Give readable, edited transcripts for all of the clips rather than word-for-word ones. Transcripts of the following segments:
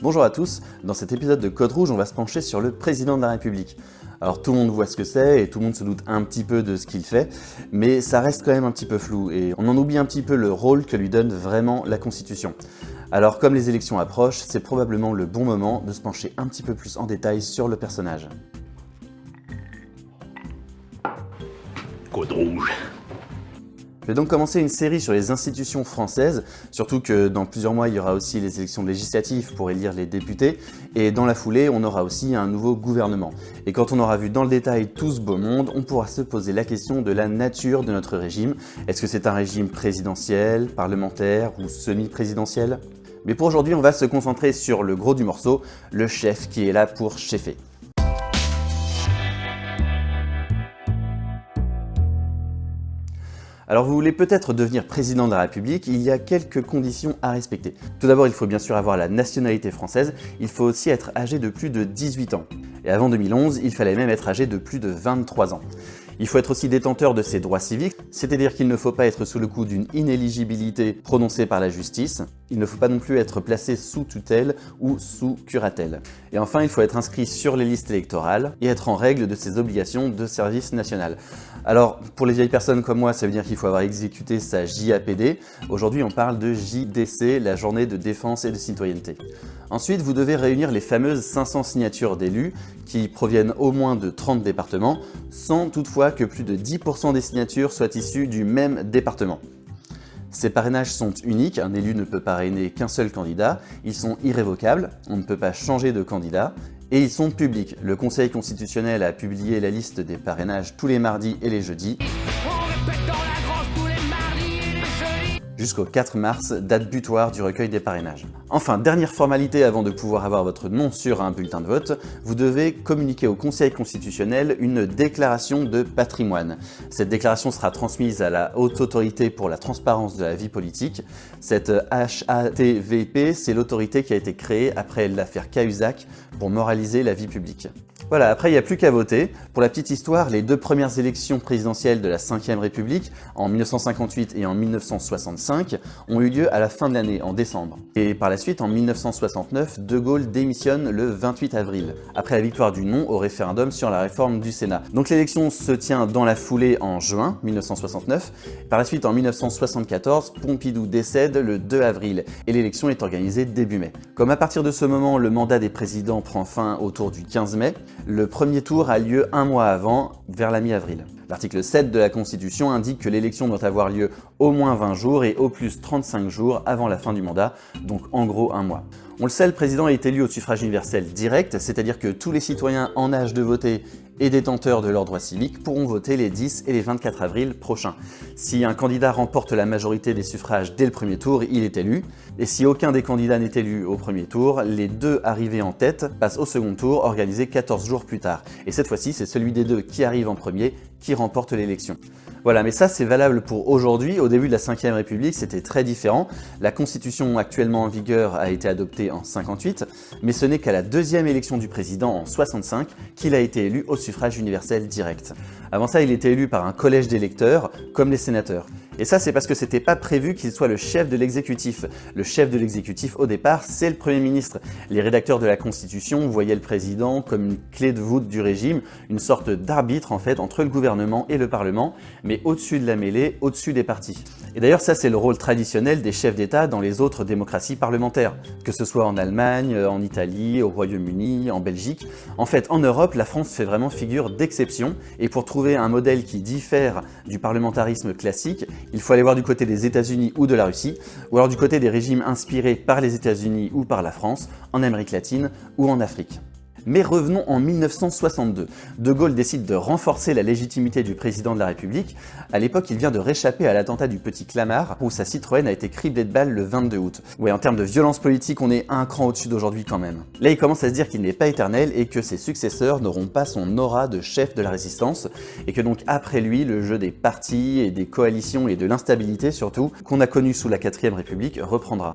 Bonjour à tous, dans cet épisode de Code Rouge, on va se pencher sur le président de la République. Alors tout le monde voit ce que c'est et tout le monde se doute un petit peu de ce qu'il fait, mais ça reste quand même un petit peu flou et on en oublie un petit peu le rôle que lui donne vraiment la Constitution. Alors comme les élections approchent, c'est probablement le bon moment de se pencher un petit peu plus en détail sur le personnage. Code Rouge. Je vais donc commencer une série sur les institutions françaises, surtout que dans plusieurs mois il y aura aussi les élections législatives pour élire les députés, et dans la foulée on aura aussi un nouveau gouvernement. Et quand on aura vu dans le détail tout ce beau monde, on pourra se poser la question de la nature de notre régime. Est-ce que c'est un régime présidentiel, parlementaire ou semi-présidentiel ? Mais pour aujourd'hui on va se concentrer sur le gros du morceau, le chef qui est là pour cheffer. Alors vous voulez peut-être devenir président de la République, il y a quelques conditions à respecter. Tout d'abord, il faut bien sûr avoir la nationalité française, il faut aussi être âgé de plus de 18 ans. Et avant 2011, il fallait même être âgé de plus de 23 ans. Il faut être aussi détenteur de ses droits civiques, c'est-à-dire qu'il ne faut pas être sous le coup d'une inéligibilité prononcée par la justice. Il ne faut pas non plus être placé sous tutelle ou sous curatelle. Et enfin, il faut être inscrit sur les listes électorales et être en règle de ses obligations de service national. Alors, pour les vieilles personnes comme moi, ça veut dire qu'il faut avoir exécuté sa JAPD. Aujourd'hui, on parle de JDC, la journée de défense et de citoyenneté. Ensuite, vous devez réunir les fameuses 500 signatures d'élus qui proviennent au moins de 30 départements, sans toutefois que plus de 10% des signatures soient issues du même département. Ces parrainages sont uniques, un élu ne peut parrainer qu'un seul candidat, ils sont irrévocables, on ne peut pas changer de candidat, et ils sont publics. Le Conseil constitutionnel a publié la liste des parrainages tous les mardis et les jeudis. Jusqu'au 4 mars, date butoir du recueil des parrainages. Enfin, dernière formalité avant de pouvoir avoir votre nom sur un bulletin de vote, vous devez communiquer au Conseil constitutionnel une déclaration de patrimoine. Cette déclaration sera transmise à la Haute Autorité pour la transparence de la vie politique. Cette HATVP, c'est l'autorité qui a été créée après l'affaire Cahuzac pour moraliser la vie publique. Voilà, après il n'y a plus qu'à voter. Pour la petite histoire, les deux premières élections présidentielles de la Ve République, en 1958 et en 1965, ont eu lieu à la fin de l'année, en décembre. Et par la suite, en 1969, De Gaulle démissionne le 28 avril, après la victoire du non au référendum sur la réforme du Sénat. Donc l'élection se tient dans la foulée en juin 1969. Par la suite, en 1974, Pompidou décède le 2 avril, et l'élection est organisée début mai. Comme à partir de ce moment, le mandat des présidents prend fin autour du 15 mai, le premier tour a lieu un mois avant, vers la mi-avril. L'article 7 de la Constitution indique que l'élection doit avoir lieu au moins 20 jours et au plus 35 jours avant la fin du mandat, donc en gros un mois. On le sait, le président est élu au suffrage universel direct, c'est-à-dire que tous les citoyens en âge de voter et détenteurs de leurs droits civiques pourront voter les 10 et les 24 avril prochains. Si un candidat remporte la majorité des suffrages dès le premier tour, il est élu. Et si aucun des candidats n'est élu au premier tour, les deux arrivés en tête passent au second tour, organisé 14 jours plus tard. Et cette fois-ci, c'est celui des deux qui arrive en premier qui remporte l'élection. Voilà, mais ça c'est valable pour aujourd'hui. Au début de la Ve République, c'était très différent. La Constitution actuellement en vigueur a été adoptée en 58, mais ce n'est qu'à la deuxième élection du président en 65 qu'il a été élu au suffrage universel direct. Avant ça, il était élu par un collège d'électeurs, comme les sénateurs. Et ça, c'est parce que c'était pas prévu qu'il soit le chef de l'exécutif. Le chef de l'exécutif, au départ, c'est le Premier ministre. Les rédacteurs de la Constitution voyaient le président comme une clé de voûte du régime, une sorte d'arbitre en fait entre le gouvernement et le Parlement, mais au-dessus de la mêlée, au-dessus des partis. Et d'ailleurs, ça c'est le rôle traditionnel des chefs d'État dans les autres démocraties parlementaires, que ce soit en Allemagne, en Italie, au Royaume-Uni, en Belgique. En fait, en Europe, la France fait vraiment figure d'exception, et pour trouver un modèle qui diffère du parlementarisme classique, il faut aller voir du côté des États-Unis ou de la Russie, ou alors du côté des régimes inspirés par les États-Unis ou par la France, en Amérique latine ou en Afrique. Mais revenons en 1962. De Gaulle décide de renforcer la légitimité du président de la République. À l'époque, il vient de réchapper à l'attentat du Petit Clamart, où sa Citroën a été criblée de balles le 22 août. Ouais, en termes de violence politique, on est un cran au-dessus d'aujourd'hui quand même. Là, il commence à se dire qu'il n'est pas éternel et que ses successeurs n'auront pas son aura de chef de la résistance, et que donc après lui, le jeu des partis et des coalitions et de l'instabilité surtout, qu'on a connu sous la 4ème République, reprendra.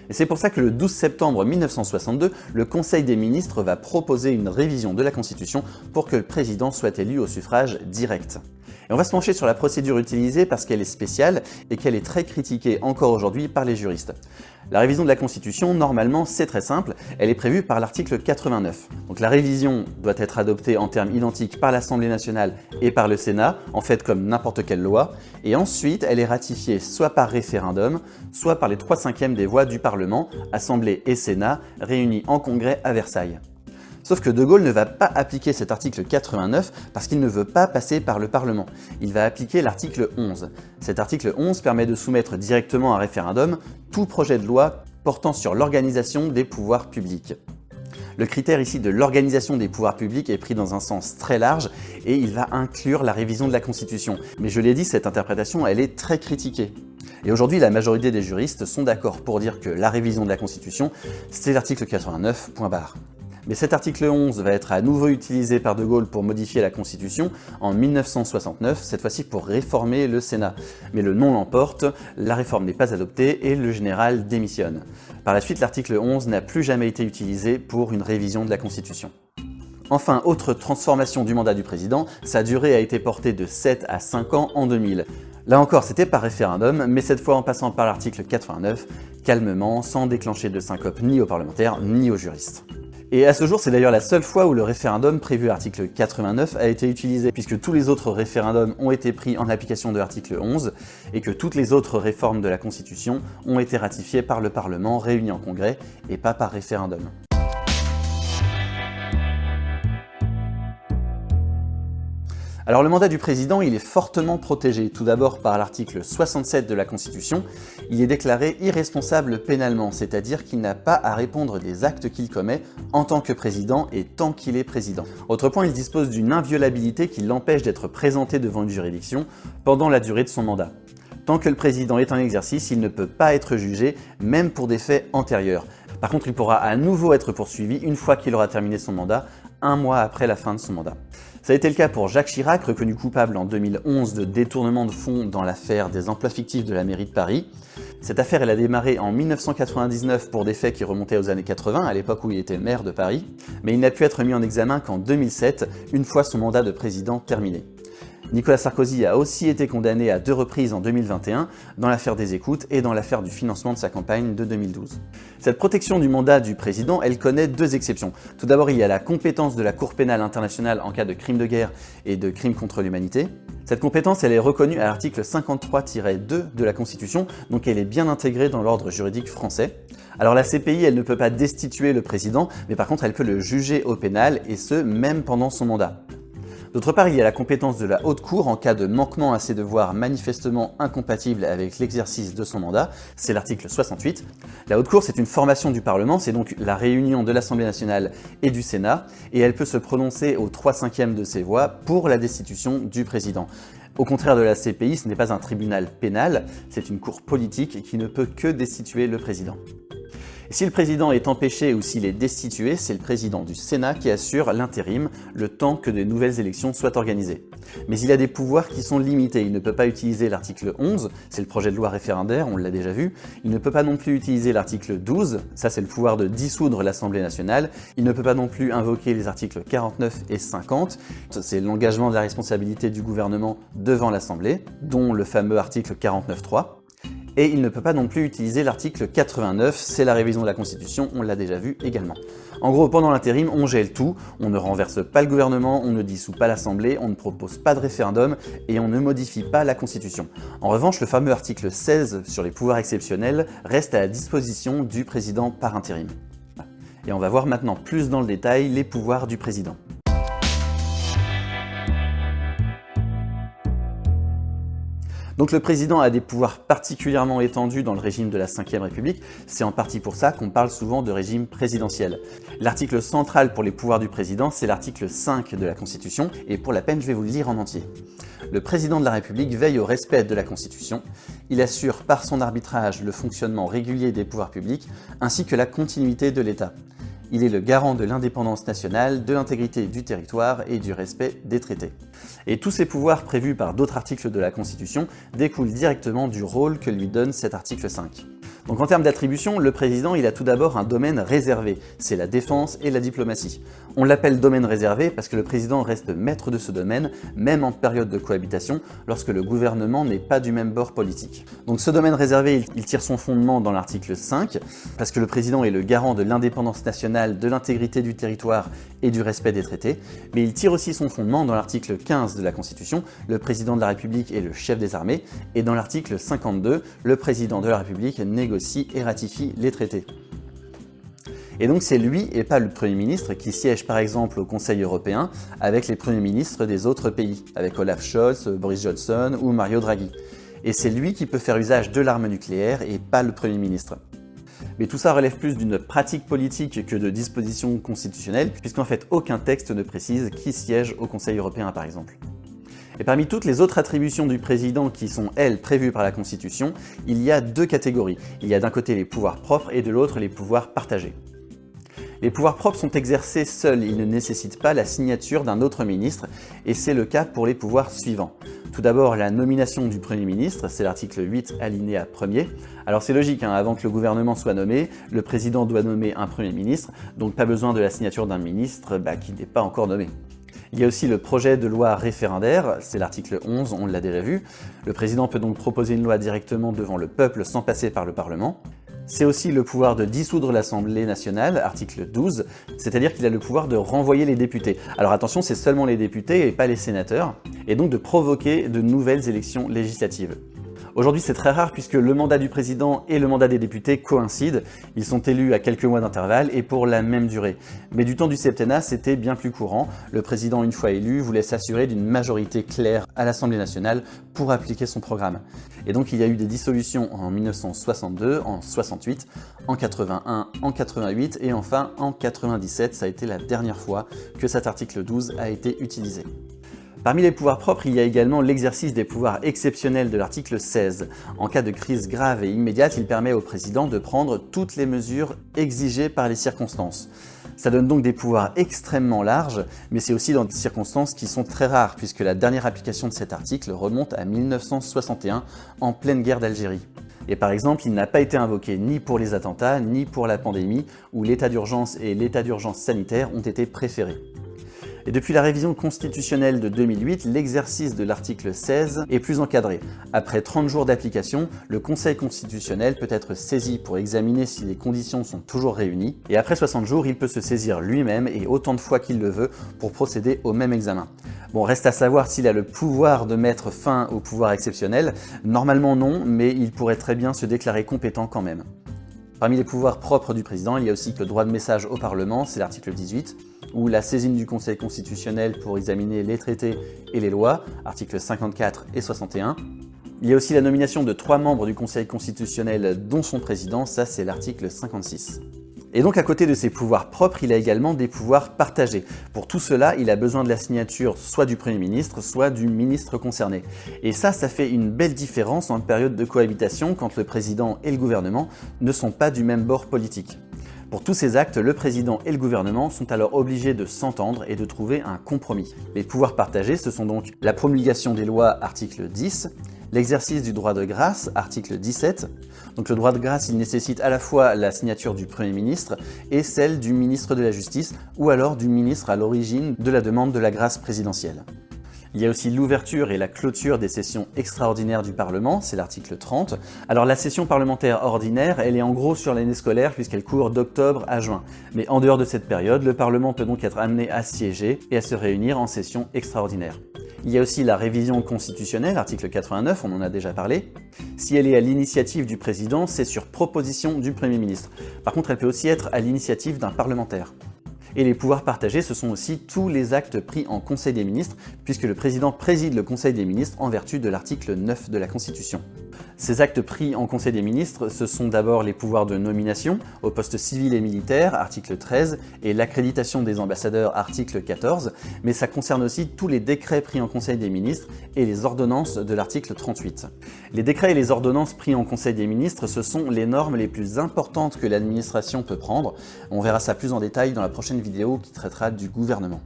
Et c'est pour ça que le 12 septembre 1962, le Conseil des ministres va proposer une révision de la Constitution pour que le président soit élu au suffrage direct. Et on va se pencher sur la procédure utilisée parce qu'elle est spéciale et qu'elle est très critiquée encore aujourd'hui par les juristes. La révision de la Constitution, normalement, c'est très simple, elle est prévue par l'article 89. Donc la révision doit être adoptée en termes identiques par l'Assemblée nationale et par le Sénat, en fait comme n'importe quelle loi, et ensuite elle est ratifiée soit par référendum, soit par les 3/5 des voix du Parlement, Assemblée et Sénat, réunis en congrès à Versailles. Sauf que De Gaulle ne va pas appliquer cet article 89 parce qu'il ne veut pas passer par le Parlement. Il va appliquer l'article 11. Cet article 11 permet de soumettre directement à référendum tout projet de loi portant sur l'organisation des pouvoirs publics. Le critère ici de l'organisation des pouvoirs publics est pris dans un sens très large et il va inclure la révision de la Constitution. Mais je l'ai dit, cette interprétation, elle est très critiquée. Et aujourd'hui, la majorité des juristes sont d'accord pour dire que la révision de la Constitution, c'est l'article 89, point barre. Mais cet article 11 va être à nouveau utilisé par De Gaulle pour modifier la Constitution en 1969, cette fois-ci pour réformer le Sénat. Mais le non l'emporte, la réforme n'est pas adoptée et le général démissionne. Par la suite, l'article 11 n'a plus jamais été utilisé pour une révision de la Constitution. Enfin, autre transformation du mandat du président, sa durée a été portée de 7 à 5 ans en 2000. Là encore, c'était par référendum, mais cette fois en passant par l'article 89, calmement, sans déclencher de syncope ni aux parlementaires ni aux juristes. Et à ce jour, c'est d'ailleurs la seule fois où le référendum prévu à l'article 89 a été utilisé, puisque tous les autres référendums ont été pris en application de l'article 11, et que toutes les autres réformes de la Constitution ont été ratifiées par le Parlement réuni en congrès, et pas par référendum. Alors le mandat du président, il est fortement protégé, tout d'abord par l'article 67 de la Constitution. Il est déclaré irresponsable pénalement, c'est-à-dire qu'il n'a pas à répondre des actes qu'il commet en tant que président et tant qu'il est président. Autre point, il dispose d'une inviolabilité qui l'empêche d'être présenté devant une juridiction pendant la durée de son mandat. Tant que le président est en exercice, il ne peut pas être jugé, même pour des faits antérieurs. Par contre, il pourra à nouveau être poursuivi une fois qu'il aura terminé son mandat, 1 mois après la fin de son mandat. Ça a été le cas pour Jacques Chirac, reconnu coupable en 2011 de détournement de fonds dans l'affaire des emplois fictifs de la mairie de Paris. Cette affaire, elle a démarré en 1999 pour des faits qui remontaient aux années 80, à l'époque où il était maire de Paris, mais il n'a pu être mis en examen qu'en 2007, une fois son mandat de président terminé. Nicolas Sarkozy a aussi été condamné à 2 reprises en 2021 dans l'affaire des écoutes et dans l'affaire du financement de sa campagne de 2012. Cette protection du mandat du président, elle connaît 2 exceptions. Tout d'abord, il y a la compétence de la Cour pénale internationale en cas de crimes de guerre et de crimes contre l'humanité. Cette compétence, elle est reconnue à l'article 53-2 de la Constitution, donc elle est bien intégrée dans l'ordre juridique français. Alors la CPI, elle ne peut pas destituer le président, mais par contre, elle peut le juger au pénal, et ce, même pendant son mandat. D'autre part, il y a la compétence de la Haute Cour en cas de manquement à ses devoirs manifestement incompatibles avec l'exercice de son mandat, c'est l'article 68. La Haute Cour, c'est une formation du Parlement, c'est donc la réunion de l'Assemblée nationale et du Sénat, et elle peut se prononcer aux 3/5 de ses voix pour la destitution du président. Au contraire de la CPI, ce n'est pas un tribunal pénal, c'est une cour politique qui ne peut que destituer le président. Et si le président est empêché ou s'il est destitué, c'est le président du Sénat qui assure l'intérim, le temps que de nouvelles élections soient organisées. Mais il a des pouvoirs qui sont limités. Il ne peut pas utiliser l'article 11, c'est le projet de loi référendaire, on l'a déjà vu. Il ne peut pas non plus utiliser l'article 12, ça c'est le pouvoir de dissoudre l'Assemblée nationale. Il ne peut pas non plus invoquer les articles 49 et 50, c'est l'engagement de la responsabilité du gouvernement devant l'Assemblée, dont le fameux article 49.3. Et il ne peut pas non plus utiliser l'article 89, c'est la révision de la Constitution, on l'a déjà vu également. En gros, pendant l'intérim, on gèle tout, on ne renverse pas le gouvernement, on ne dissout pas l'Assemblée, on ne propose pas de référendum et on ne modifie pas la Constitution. En revanche, le fameux article 16 sur les pouvoirs exceptionnels reste à la disposition du président par intérim. Et on va voir maintenant plus dans le détail les pouvoirs du président. Donc le président a des pouvoirs particulièrement étendus dans le régime de la Ve République, c'est en partie pour ça qu'on parle souvent de régime présidentiel. L'article central pour les pouvoirs du président, c'est l'article 5 de la Constitution, et pour la peine, je vais vous le lire en entier. Le président de la République veille au respect de la Constitution, il assure par son arbitrage le fonctionnement régulier des pouvoirs publics, ainsi que la continuité de l'État. Il est le garant de l'indépendance nationale, de l'intégrité du territoire et du respect des traités. Et tous ces pouvoirs prévus par d'autres articles de la Constitution découlent directement du rôle que lui donne cet article 5. Donc en termes d'attribution, le président il a tout d'abord un domaine réservé, c'est la défense et la diplomatie. On l'appelle domaine réservé parce que le président reste maître de ce domaine, même en période de cohabitation, lorsque le gouvernement n'est pas du même bord politique. Donc ce domaine réservé, il tire son fondement dans l'article 5, parce que le président est le garant de l'indépendance nationale, de l'intégrité du territoire et du respect des traités, mais il tire aussi son fondement dans l'article 15 de la Constitution, le président de la République est le chef des armées, et dans l'article 52, le président de la République négocie et ratifie les traités. Et donc c'est lui et pas le Premier ministre qui siège par exemple au Conseil européen avec les premiers ministres des autres pays, avec Olaf Scholz, Boris Johnson ou Mario Draghi. Et c'est lui qui peut faire usage de l'arme nucléaire et pas le Premier ministre. Mais tout ça relève plus d'une pratique politique que de dispositions constitutionnelles, puisqu'en fait aucun texte ne précise qui siège au Conseil européen par exemple. Et parmi toutes les autres attributions du président qui sont, elles, prévues par la Constitution, il y a deux catégories. Il y a d'un côté les pouvoirs propres et de l'autre les pouvoirs partagés. Les pouvoirs propres sont exercés seuls, ils ne nécessitent pas la signature d'un autre ministre, et c'est le cas pour les pouvoirs suivants. Tout d'abord, la nomination du Premier ministre, c'est l'article 8, alinéa 1er. Alors c'est logique, avant que le gouvernement soit nommé, le président doit nommer un Premier ministre, donc pas besoin de la signature d'un ministre qui n'est pas encore nommé. Il y a aussi le projet de loi référendaire, c'est l'article 11, on l'a déjà vu. Le président peut donc proposer une loi directement devant le peuple sans passer par le Parlement. C'est aussi le pouvoir de dissoudre l'Assemblée nationale, article 12, c'est-à-dire qu'il a le pouvoir de renvoyer les députés. Alors attention, c'est seulement les députés et pas les sénateurs, et donc de provoquer de nouvelles élections législatives. Aujourd'hui, c'est très rare puisque le mandat du président et le mandat des députés coïncident. Ils sont élus à quelques mois d'intervalle et pour la même durée. Mais du temps du septennat, c'était bien plus courant. Le président, une fois élu, voulait s'assurer d'une majorité claire à l'Assemblée nationale pour appliquer son programme. Et donc, il y a eu des dissolutions en 1962, en 68, en 81, en 88 et enfin en 97. Ça a été la dernière fois que cet article 12 a été utilisé. Parmi les pouvoirs propres, il y a également l'exercice des pouvoirs exceptionnels de l'article 16. En cas de crise grave et immédiate, il permet au président de prendre toutes les mesures exigées par les circonstances. Ça donne donc des pouvoirs extrêmement larges, mais c'est aussi dans des circonstances qui sont très rares, puisque la dernière application de cet article remonte à 1961, en pleine guerre d'Algérie. Et par exemple, il n'a pas été invoqué ni pour les attentats, ni pour la pandémie, où l'état d'urgence et l'état d'urgence sanitaire ont été préférés. Et depuis la révision constitutionnelle de 2008, l'exercice de l'article 16 est plus encadré. Après 30 jours d'application, le Conseil constitutionnel peut être saisi pour examiner si les conditions sont toujours réunies, et après 60 jours, il peut se saisir lui-même et autant de fois qu'il le veut pour procéder au même examen. Bon, reste à savoir s'il a le pouvoir de mettre fin au pouvoir exceptionnel. Normalement non, mais il pourrait très bien se déclarer compétent quand même. Parmi les pouvoirs propres du président, il y a aussi le droit de message au Parlement, c'est l'article 18, ou la saisine du Conseil constitutionnel pour examiner les traités et les lois, articles 54 et 61. Il y a aussi la nomination de 3 membres du Conseil constitutionnel, dont son président, ça c'est l'article 56. Et donc à côté de ses pouvoirs propres, il a également des pouvoirs partagés. Pour tout cela, il a besoin de la signature soit du Premier ministre, soit du ministre concerné. Et ça fait une belle différence en période de cohabitation quand le président et le gouvernement ne sont pas du même bord politique. Pour tous ces actes, le président et le gouvernement sont alors obligés de s'entendre et de trouver un compromis. Les pouvoirs partagés, ce sont donc la promulgation des lois, article 10, l'exercice du droit de grâce, article 17. Donc le droit de grâce, il nécessite à la fois la signature du Premier ministre et celle du ministre de la Justice ou alors du ministre à l'origine de la demande de la grâce présidentielle. Il y a aussi l'ouverture et la clôture des sessions extraordinaires du Parlement, c'est l'article 30. Alors la session parlementaire ordinaire, elle est en gros sur l'année scolaire puisqu'elle court d'octobre à juin. Mais en dehors de cette période, le Parlement peut donc être amené à siéger et à se réunir en session extraordinaire. Il y a aussi la révision constitutionnelle, article 89, on en a déjà parlé. Si elle est à l'initiative du président, c'est sur proposition du Premier ministre. Par contre, elle peut aussi être à l'initiative d'un parlementaire. Et les pouvoirs partagés, ce sont aussi tous les actes pris en Conseil des ministres, puisque le président préside le Conseil des ministres en vertu de l'article 9 de la Constitution. Ces actes pris en Conseil des ministres, ce sont d'abord les pouvoirs de nomination aux postes civils et militaires, article 13, et l'accréditation des ambassadeurs, article 14, mais ça concerne aussi tous les décrets pris en Conseil des ministres et les ordonnances de l'article 38. Les décrets et les ordonnances pris en Conseil des ministres, ce sont les normes les plus importantes que l'administration peut prendre. On verra ça plus en détail dans la prochaine vidéo qui traitera du gouvernement.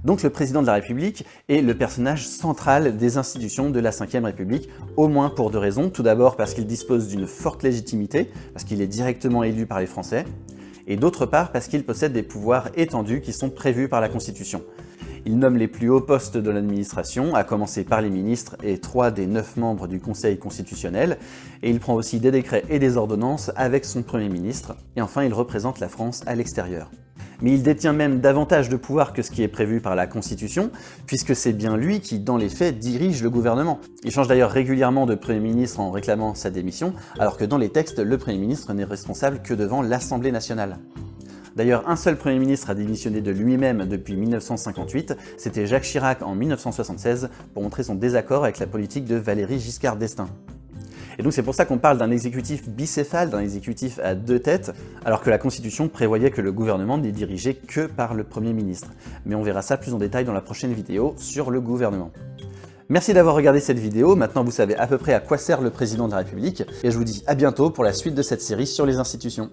Donc le président de la République est le personnage central des institutions de la Ve République, au moins pour deux raisons. Tout d'abord parce qu'il dispose d'une forte légitimité, parce qu'il est directement élu par les Français, et d'autre part parce qu'il possède des pouvoirs étendus qui sont prévus par la Constitution. Il nomme les plus hauts postes de l'administration, à commencer par les ministres et 3 des 9 membres du Conseil constitutionnel, et il prend aussi des décrets et des ordonnances avec son Premier ministre, et enfin il représente la France à l'extérieur. Mais il détient même davantage de pouvoir que ce qui est prévu par la Constitution, puisque c'est bien lui qui, dans les faits, dirige le gouvernement. Il change d'ailleurs régulièrement de Premier ministre en réclamant sa démission, alors que dans les textes, le Premier ministre n'est responsable que devant l'Assemblée nationale. D'ailleurs, un seul Premier ministre a démissionné de lui-même depuis 1958, c'était Jacques Chirac en 1976, pour montrer son désaccord avec la politique de Valéry Giscard d'Estaing. Et donc c'est pour ça qu'on parle d'un exécutif bicéphale, d'un exécutif à deux têtes, alors que la Constitution prévoyait que le gouvernement n'est dirigé que par le Premier ministre. Mais on verra ça plus en détail dans la prochaine vidéo sur le gouvernement. Merci d'avoir regardé cette vidéo, maintenant vous savez à peu près à quoi sert le président de la République, et je vous dis à bientôt pour la suite de cette série sur les institutions.